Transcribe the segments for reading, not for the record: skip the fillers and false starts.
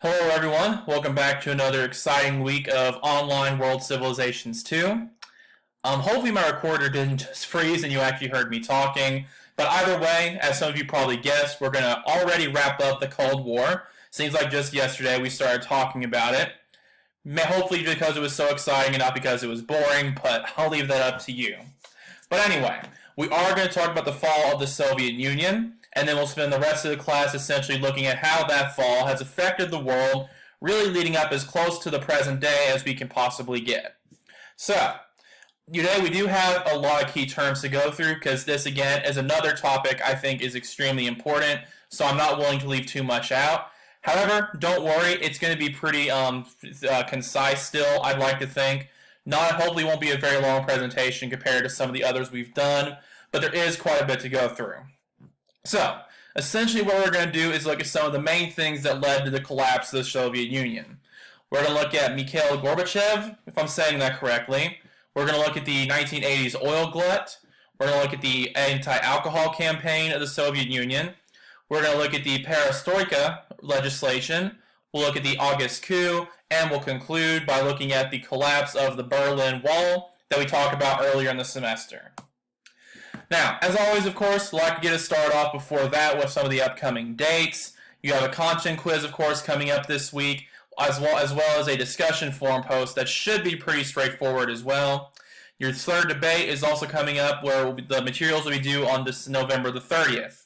Hello everyone, welcome back to another exciting week of Online World Civilizations 2. Hopefully my recorder didn't just freeze and you actually heard me talking, but either way, as some of you probably guessed, we're going to already wrap up the Cold War. Seems like just yesterday we started talking about it. Hopefully because it was so exciting and not because it was boring, but I'll leave that up to you. But anyway, we are going to talk about the fall of the Soviet Union, and then we'll spend the rest of the class essentially looking at how that fall has affected the world, really leading up as close to the present day as we can possibly get. So, today we do have a lot of key terms to go through because this, again, is another topic I think is extremely important, so I'm not willing to leave too much out. However, don't worry, it's going to be pretty concise still, I'd like to think. Hopefully won't be a very long presentation compared to some of the others we've done, but there is quite a bit to go through. So, essentially what we're going to do is look at some of the main things that led to the collapse of the Soviet Union. We're going to look at Mikhail Gorbachev, if I'm saying that correctly. We're going to look at the 1980s oil glut. We're going to look at the anti-alcohol campaign of the Soviet Union. We're going to look at the perestroika legislation. We'll look at the August coup, and we'll conclude by looking at the collapse of the Berlin Wall that we talked about earlier in the semester. Now, as always, of course, I'd like to get us started off before that with some of the upcoming dates. You have a content quiz, of course, coming up this week, as well as a discussion forum post that should be pretty straightforward as well. Your third debate is also coming up, where the materials will be due on this November the 30th.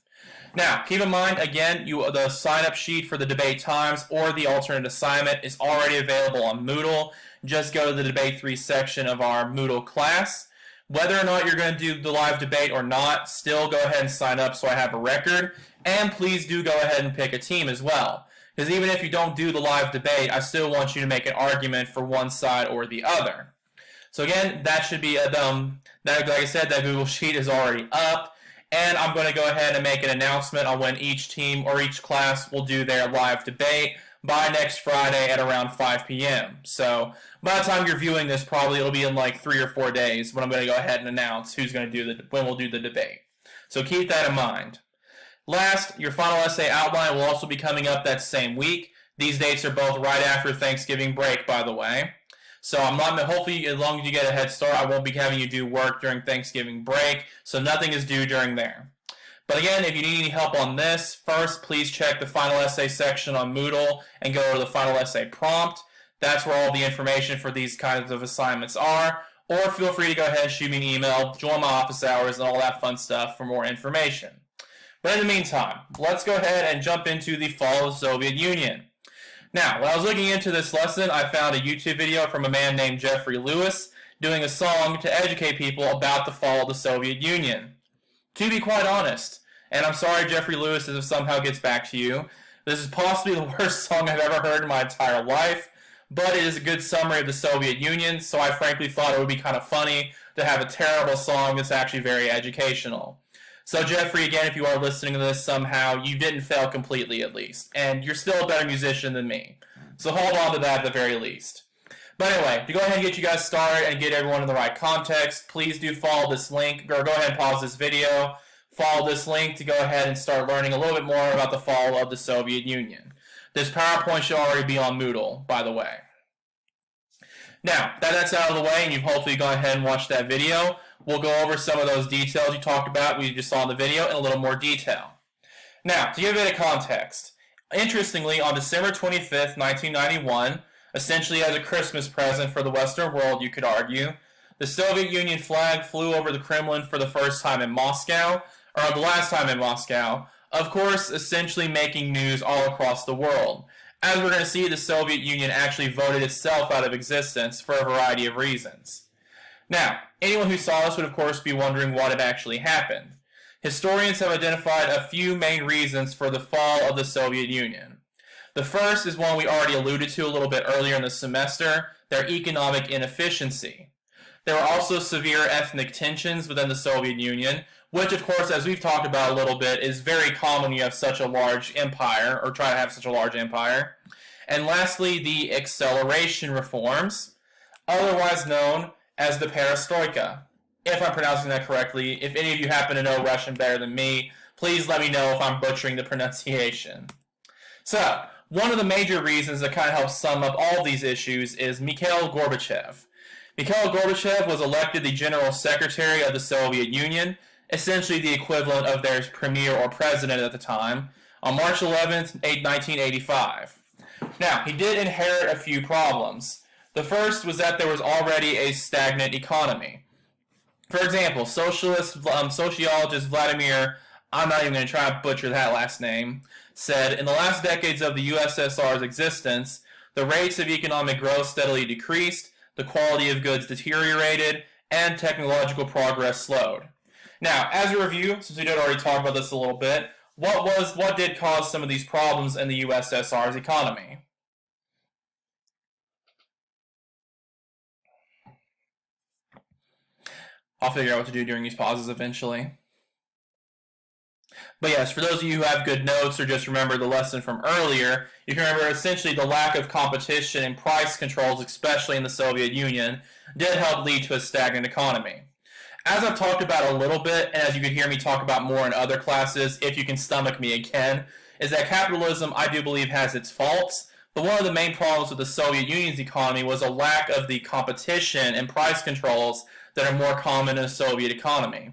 Now, keep in mind, again, the sign-up sheet for the debate times or the alternate assignment is already available on Moodle. Just go to the Debate 3 section of our Moodle class. Whether or not you're going to do the live debate or not, still go ahead and sign up so I have a record. And please do go ahead and pick a team as well. Because even if you don't do the live debate, I still want you to make an argument for one side or the other. So again, that should be, like I said, that Google Sheet is already up. And I'm going to go ahead and make an announcement on when each team or each class will do their live debate by next Friday at around 5 p.m. So by the time you're viewing this, probably it'll be in like 3 or 4 days when I'm going to go ahead and announce when we'll do the debate. So keep that in mind. Last, your final essay outline will also be coming up that same week. These dates are both right after Thanksgiving break, by the way. So hopefully, as long as you get a head start, I won't be having you do work during Thanksgiving break, so nothing is due during there. But again, if you need any help on this, first, please check the final essay section on Moodle and go to the final essay prompt. That's where all the information for these kinds of assignments are. Or feel free to go ahead and shoot me an email, join my office hours, and all that fun stuff for more information. But in the meantime, let's go ahead and jump into the fall of the Soviet Union. Now, when I was looking into this lesson, I found a YouTube video from a man named Jeffrey Lewis doing a song to educate people about the fall of the Soviet Union. To be quite honest, and I'm sorry Jeffrey Lewis if somehow gets back to you, this is possibly the worst song I've ever heard in my entire life, but it is a good summary of the Soviet Union, so I frankly thought it would be kind of funny to have a terrible song that's actually very educational. So Jeffrey, again, if you are listening to this somehow, you didn't fail completely at least, and you're still a better musician than me. So hold on to that at the very least. But anyway, to go ahead and get you guys started and get everyone in the right context, please do follow this link, or go ahead and pause this video, follow this link to go ahead and start learning a little bit more about the fall of the Soviet Union. This PowerPoint should already be on Moodle, by the way. Now, that's out of the way, and you've hopefully gone ahead and watched that video. We'll go over some of those details you talked about, we just saw in the video, in a little more detail. Now, to give a bit of context, interestingly, on December 25th, 1991, essentially as a Christmas present for the Western world, you could argue, the Soviet Union flag flew over the Kremlin for the first time in Moscow, or the last time in Moscow, of course, essentially making news all across the world. As we're going to see, the Soviet Union actually voted itself out of existence for a variety of reasons. Now, anyone who saw this would of course be wondering what had actually happened. Historians have identified a few main reasons for the fall of the Soviet Union. The first is one we already alluded to a little bit earlier in the semester, their economic inefficiency. There were also severe ethnic tensions within the Soviet Union, which of course, as we've talked about a little bit, is very common when you have such a large empire, or try to have such a large empire. And lastly, the acceleration reforms, otherwise known as the perestroika. If I'm pronouncing that correctly, if any of you happen to know Russian better than me, please let me know if I'm butchering the pronunciation. So, One of the major reasons that kind of helps sum up all these issues is Mikhail Gorbachev. Mikhail Gorbachev was elected the General Secretary of the Soviet Union, essentially the equivalent of their premier or president at the time, on March 11th, 1985. Now, he did inherit a few problems. The first was that there was already a stagnant economy. For example, sociologist Vladimir, I'm not even going to try to butcher that last name, said, in the last decades of the USSR's existence, the rates of economic growth steadily decreased, the quality of goods deteriorated, and technological progress slowed. Now, as a review, since we did already talk about this a little bit, what did cause some of these problems in the USSR's economy? I'll figure out what to do during these pauses eventually. But yes, for those of you who have good notes or just remember the lesson from earlier, you can remember essentially the lack of competition and price controls, especially in the Soviet Union, did help lead to a stagnant economy. As I've talked about a little bit, and as you can hear me talk about more in other classes, if you can stomach me again, is that capitalism, I do believe, has its faults, but one of the main problems with the Soviet Union's economy was a lack of the competition and price controls that are more common in a Soviet economy.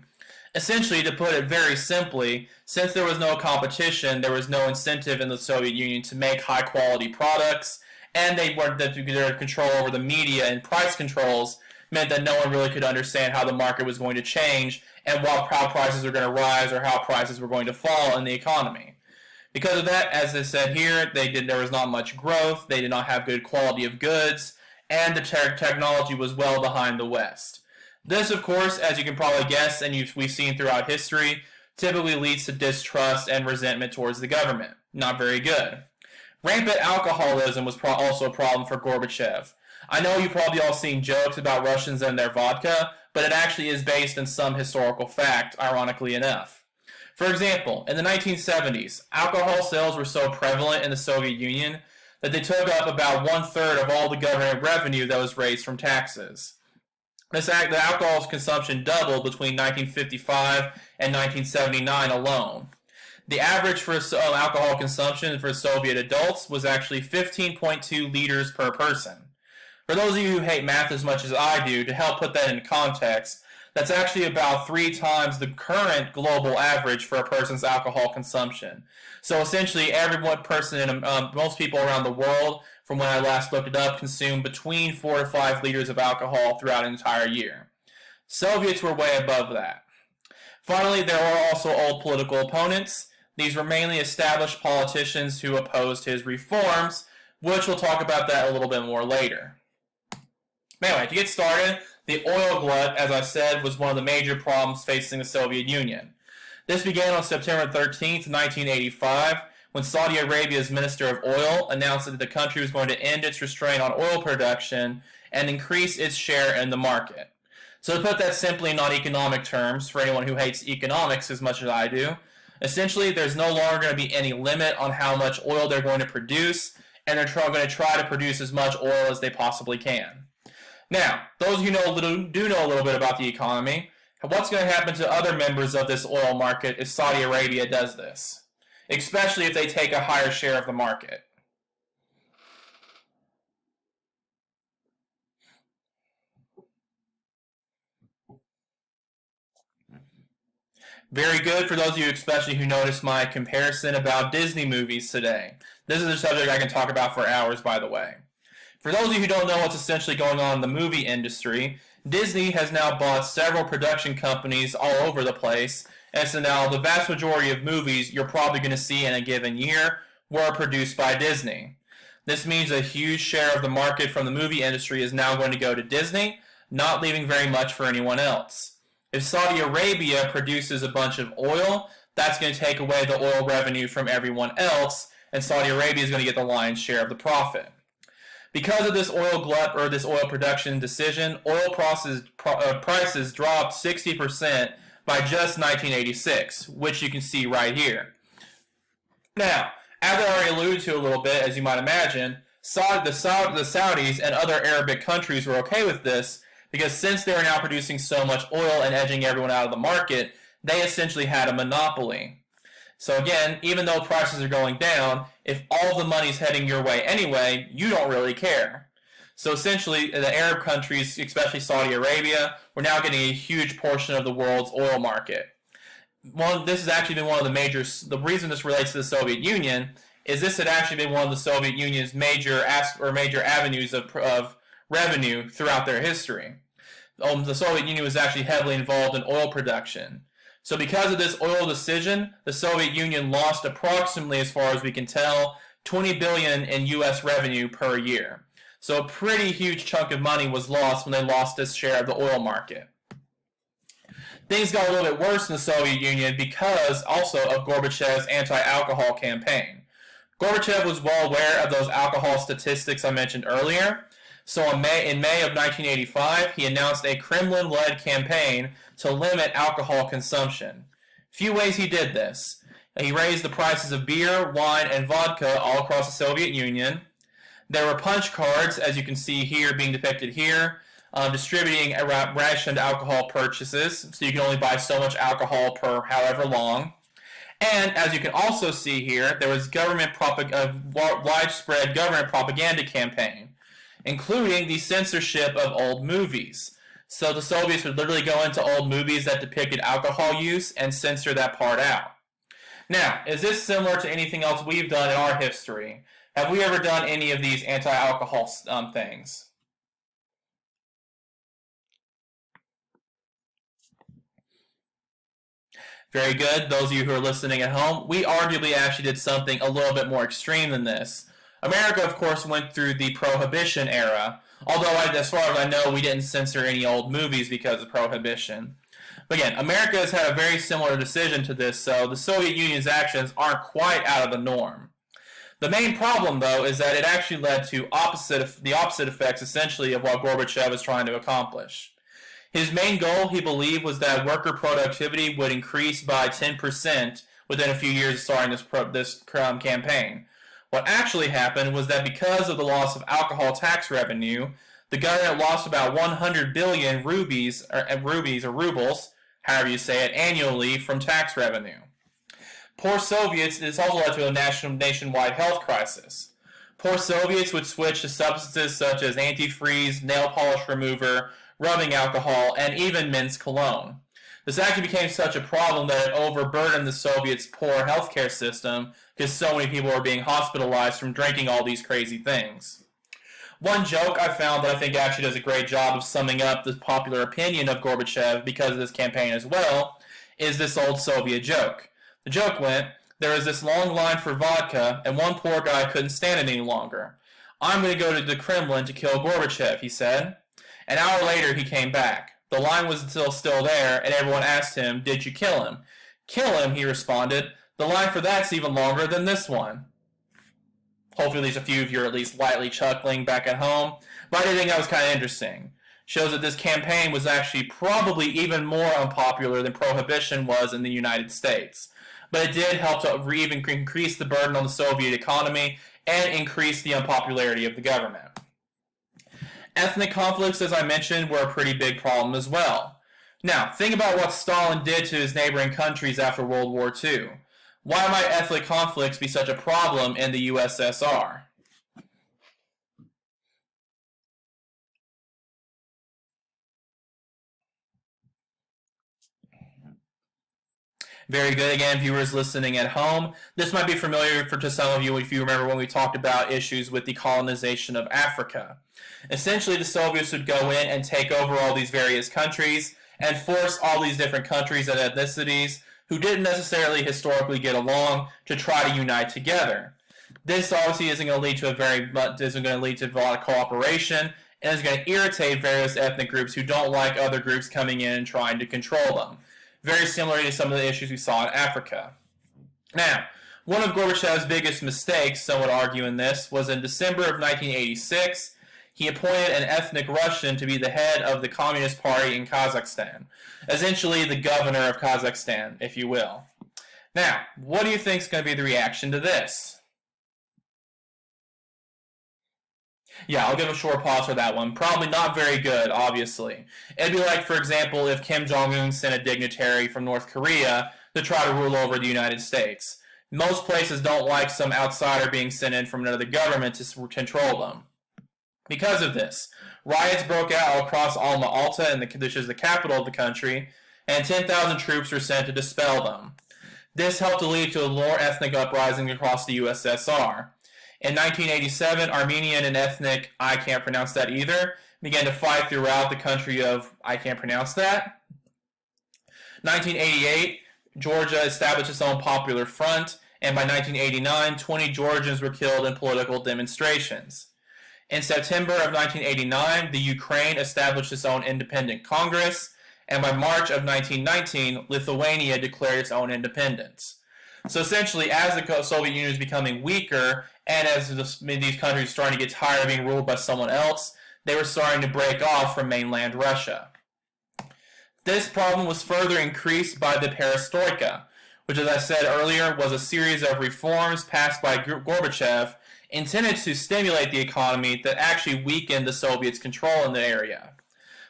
Essentially, to put it very simply, since there was no competition, there was no incentive in the Soviet Union to make high-quality products, and their control over the media and price controls meant that no one really could understand how the market was going to change and how prices were going to rise or how prices were going to fall in the economy. Because of that, as I said here, there was not much growth, they did not have good quality of goods, and the technology was well behind the West. This, of course, as you can probably guess, and we've seen throughout history, typically leads to distrust and resentment towards the government. Not very good. Rampant alcoholism was also a problem for Gorbachev. I know you've probably all seen jokes about Russians and their vodka, but it actually is based in some historical fact, ironically enough. For example, in the 1970s, alcohol sales were so prevalent in the Soviet Union that they took up about 1/3 of all the government revenue that was raised from taxes. The alcohol consumption doubled between 1955 and 1979 alone. The average for alcohol consumption for Soviet adults was actually 15.2 liters per person. For those of you who hate math as much as I do, to help put that in context, that's actually about 3 times the current global average for a person's alcohol consumption. So essentially, most people around the world, from when I last looked it up, consume between 4 to 5 liters of alcohol throughout an entire year. Soviets were way above that. Finally, there were also old political opponents. These were mainly established politicians who opposed his reforms, which we'll talk about that a little bit more later. Anyway, to get started, the oil glut, as I said, was one of the major problems facing the Soviet Union. This began on September 13th, 1985, when Saudi Arabia's Minister of Oil announced that the country was going to end its restraint on oil production and increase its share in the market. So to put that simply in non-economic terms, for anyone who hates economics as much as I do, essentially there's no longer going to be any limit on how much oil they're going to produce, and they're going to try to produce as much oil as they possibly can. Now, those who do know a little bit about the economy, what's going to happen to other members of this oil market if Saudi Arabia does this, especially if they take a higher share of the market? Very good for those of you especially who noticed my comparison about Disney movies today. This is a subject I can talk about for hours, by the way. For those of you who don't know what's essentially going on in the movie industry, Disney has now bought several production companies all over the place, and so now the vast majority of movies you're probably going to see in a given year were produced by Disney. This means a huge share of the market from the movie industry is now going to go to Disney, not leaving very much for anyone else. If Saudi Arabia produces a bunch of oil, that's going to take away the oil revenue from everyone else, and Saudi Arabia is going to get the lion's share of the profit. Because of this oil glut or this oil production decision, oil prices dropped 60% by just 1986, which you can see right here. Now, as I already alluded to a little bit, as you might imagine, the Saudis and other Arabic countries were okay with this because since they were now producing so much oil and edging everyone out of the market, they essentially had a monopoly. So again, even though prices are going down, if all the money's heading your way anyway, you don't really care. So essentially, the Arab countries, especially Saudi Arabia, were now getting a huge portion of the world's oil market. This has actually been one of the reason this relates to the Soviet Union is this had actually been one of the Soviet Union's major avenues of revenue throughout their history. The Soviet Union was actually heavily involved in oil production. So because of this oil decision, the Soviet Union lost approximately, as far as we can tell, $20 billion in U.S. revenue per year. So a pretty huge chunk of money was lost when they lost this share of the oil market. Things got a little bit worse in the Soviet Union because also of Gorbachev's anti-alcohol campaign. Gorbachev was well aware of those alcohol statistics I mentioned earlier. So in May of 1985, he announced a Kremlin-led campaign to limit alcohol consumption. Few ways he did this. He raised the prices of beer, wine, and vodka all across the Soviet Union. There were punch cards, as you can see here, being depicted here, distributing rationed alcohol purchases, so you can only buy so much alcohol per however long. And as you can also see here, there was widespread government propaganda campaign, including the censorship of old movies. So the Soviets would literally go into old movies that depicted alcohol use and censor that part out. Now, is this similar to anything else we've done in our history? Have we ever done any of these anti-alcohol things? Very good. Those of you who are listening at home, we arguably actually did something a little bit more extreme than this. America, of course, went through the Prohibition era, although as far as I know, we didn't censor any old movies because of Prohibition. But again, America has had a very similar decision to this, so the Soviet Union's actions aren't quite out of the norm. The main problem, though, is that it actually led to the opposite effects, essentially, of what Gorbachev was trying to accomplish. His main goal, he believed, was that worker productivity would increase by 10% within a few years of starting this campaign. What actually happened was that because of the loss of alcohol tax revenue, the government lost about 100 billion rubles, however you say it, annually from tax revenue. Poor Soviets, this also led to a nationwide health crisis. Poor Soviets would switch to substances such as antifreeze, nail polish remover, rubbing alcohol, and even men's cologne. This actually became such a problem that it overburdened the Soviets' poor healthcare system because so many people were being hospitalized from drinking all these crazy things. One joke I found that I think actually does a great job of summing up the popular opinion of Gorbachev because of this campaign as well is this old Soviet joke. The joke went, there was this long line for vodka and one poor guy couldn't stand it any longer. I'm going to go to the Kremlin to kill Gorbachev, he said. An hour later he came back. The line was still there and everyone asked him, did you kill him? Kill him, he responded. The line for that's even longer than this one. Hopefully at least a few of you are at least lightly chuckling back at home. But I did think that was kind of interesting. Shows that this campaign was actually probably even more unpopular than Prohibition was in the United States. But it did help to even increase the burden on the Soviet economy and increase the unpopularity of the government. Ethnic conflicts, as I mentioned, were a pretty big problem as well. Now, think about what Stalin did to his neighboring countries after World War II. Why might ethnic conflicts be such a problem in the USSR? Very good. Again, viewers listening at home, this might be familiar to some of you if you remember when we talked about issues with the colonization of Africa. Essentially, the Soviets would go in and take over all these various countries and force all these different countries and ethnicities who didn't necessarily historically get along to try to unite together. This obviously isn't going to lead to a lot of cooperation and is going to irritate various ethnic groups who don't like other groups coming in and trying to control them. Very similar to some of the issues we saw in Africa. Now, one of Gorbachev's biggest mistakes, some would argue in this, was in December of 1986, he appointed an ethnic Russian to be the head of the Communist Party in Kazakhstan. Essentially, the governor of Kazakhstan, if you will. Now, what do you think is going to be the reaction to this? Yeah, I'll give a short pause for that one. Probably not very good, obviously. It'd be like, for example, if Kim Jong-un sent a dignitary from North Korea to try to rule over the United States. Most places don't like some outsider being sent in from another government to control them. Because of this, riots broke out all across Alma Ata, which is the capital of the country, and 10,000 troops were sent to dispel them. This helped to lead to a more ethnic uprising across the USSR. In 1987, Armenian and ethnic, I can't pronounce that either, began to fight throughout the country of, I can't pronounce that. 1988, Georgia established its own Popular Front, and by 1989, 20 Georgians were killed in political demonstrations. In September of 1989, the Ukraine established its own independent Congress, and by March of 1919, Lithuania declared its own independence. So essentially, as the Soviet Union is becoming weaker, and as these countries are starting to get tired of being ruled by someone else, they were starting to break off from mainland Russia. This problem was further increased by the Perestroika, which, as I said earlier, was a series of reforms passed by Gorbachev intended to stimulate the economy that actually weakened the Soviets' control in the area.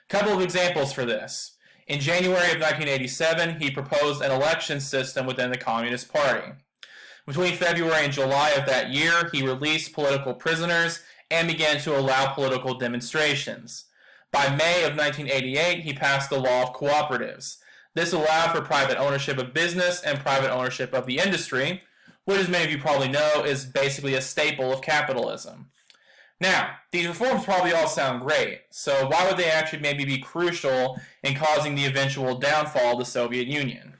A couple of examples for this. In January of 1987, he proposed an election system within the Communist Party. Between February and July of that year, he released political prisoners and began to allow political demonstrations. By May of 1988, he passed the law of cooperatives. This allowed for private ownership of business and private ownership of the industry, which, as many of you probably know, is basically a staple of capitalism. Now, these reforms probably all sound great, so why would they actually maybe be crucial in causing the eventual downfall of the Soviet Union?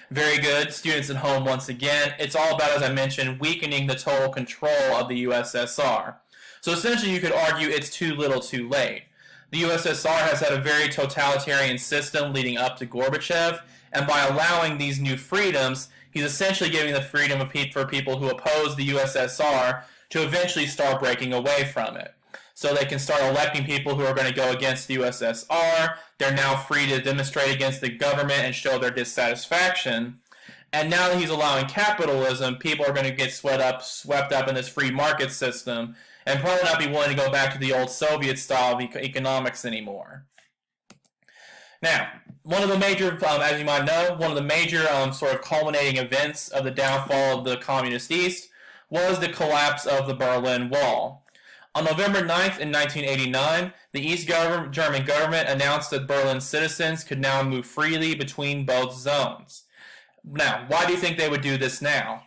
Very good. Students at home, once again, it's all about, as I mentioned, weakening the total control of the USSR. So essentially, you could argue it's too little too late. The USSR has had a very totalitarian system leading up to Gorbachev, and by allowing these new freedoms, he's essentially giving the freedom for people who oppose the USSR to eventually start breaking away from it. So they can start electing people who are going to go against the USSR. They're now free to demonstrate against the government and show their dissatisfaction. And now that he's allowing capitalism, people are going to get swept up in this free market system and probably not be willing to go back to the old Soviet style of economics anymore. Now, one of the major, as you might know, one of the major sort of culminating events of the downfall of the Communist East was the collapse of the Berlin Wall. On November 9th in 1989, the East German government announced that Berlin citizens could now move freely between both zones. Now, why do you think they would do this now?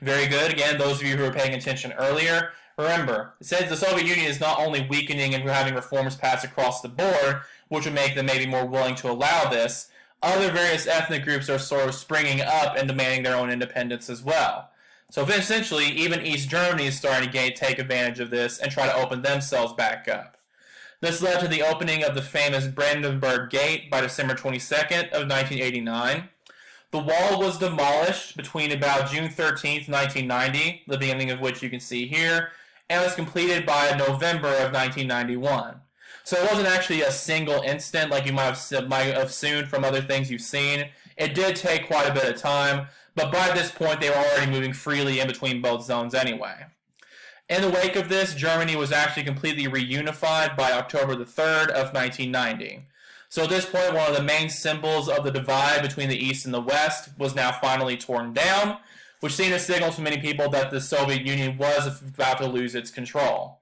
Very good. Again, those of you who were paying attention earlier, remember, it says the Soviet Union is not only weakening and having reforms passed across the board, which would make them maybe more willing to allow this, other various ethnic groups are sort of springing up and demanding their own independence as well. So essentially, even East Germany is starting to take advantage of this and try to open themselves back up. This led to the opening of the famous Brandenburg Gate by December 22nd of 1989. The wall was demolished between about June 13th, 1990, the beginning of which you can see here, and was completed by November of 1991. So it wasn't actually a single instant like you might have assumed from other things you've seen. It did take quite a bit of time, but by this point they were already moving freely in between both zones anyway. In the wake of this, Germany was actually completely reunified by October the 3rd of 1990. So at this point, one of the main symbols of the divide between the East and the West was now finally torn down, which seemed to signal to many people that the Soviet Union was about to lose its control.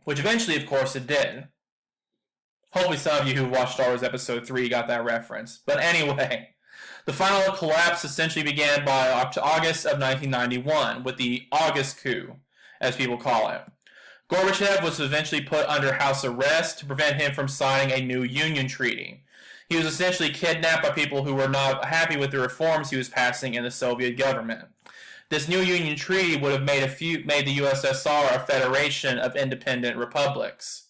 Which eventually, of course, it did. Hopefully some of you who watched Star Wars Episode 3 got that reference. But anyway, the final collapse essentially began by August of 1991 with the August coup, as people call it. Gorbachev was eventually put under house arrest to prevent him from signing a new Union treaty. He was essentially kidnapped by people who were not happy with the reforms he was passing in the Soviet government. This new Union treaty would have made the USSR a federation of independent republics.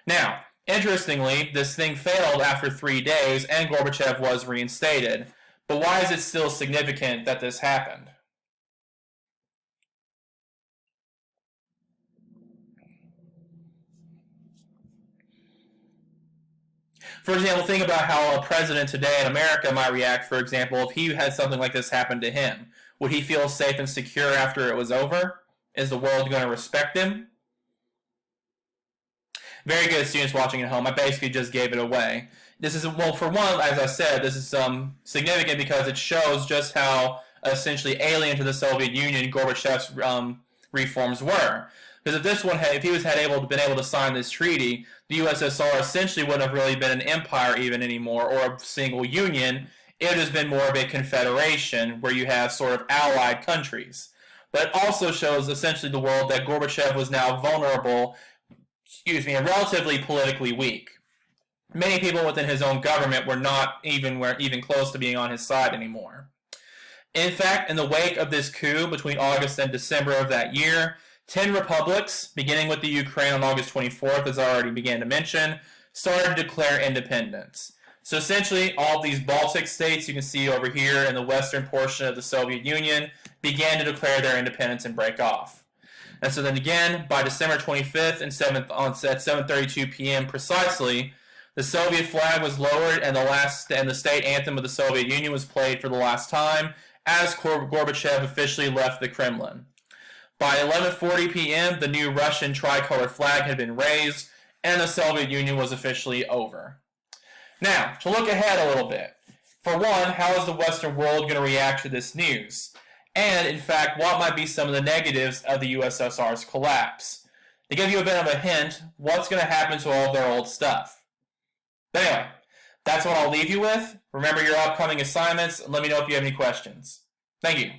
Now, interestingly, this thing failed after 3 days and Gorbachev was reinstated. But why is it still significant that this happened? For example, think about how a president today in America might react, for example, if he had something like this happen to him. Would he feel safe and secure after it was over? Is the world going to respect him? Very good, students watching at home. I basically just gave it away. This is, well, for one, as I said, this is significant because it shows just how essentially alien to the Soviet Union Gorbachev's reforms were. Because if he was been able to sign this treaty, the USSR essentially wouldn't have really been an empire even anymore, or a single union. It has been more of a confederation where you have sort of allied countries. But it also shows essentially the world that Gorbachev was now vulnerable, and relatively politically weak. Many people within his own government were not even close to being on his side anymore. In fact, in the wake of this coup between August and December of that year, 10 republics, beginning with the Ukraine on August 24th, as I already began to mention, started to declare independence. So essentially, all of these Baltic states you can see over here in the western portion of the Soviet Union began to declare their independence and break off. And so then again, by December 25th at 7:32 p.m. precisely, the Soviet flag was lowered and the state anthem of the Soviet Union was played for the last time as Gorbachev officially left the Kremlin. By 11:40 p.m., the new Russian tricolor flag had been raised and the Soviet Union was officially over. Now, to look ahead a little bit. For one, how is the Western world going to react to this news? And, in fact, what might be some of the negatives of the USSR's collapse? To give you a bit of a hint, what's going to happen to all of their old stuff? But anyway, that's what I'll leave you with. Remember your upcoming assignments, and let me know if you have any questions. Thank you.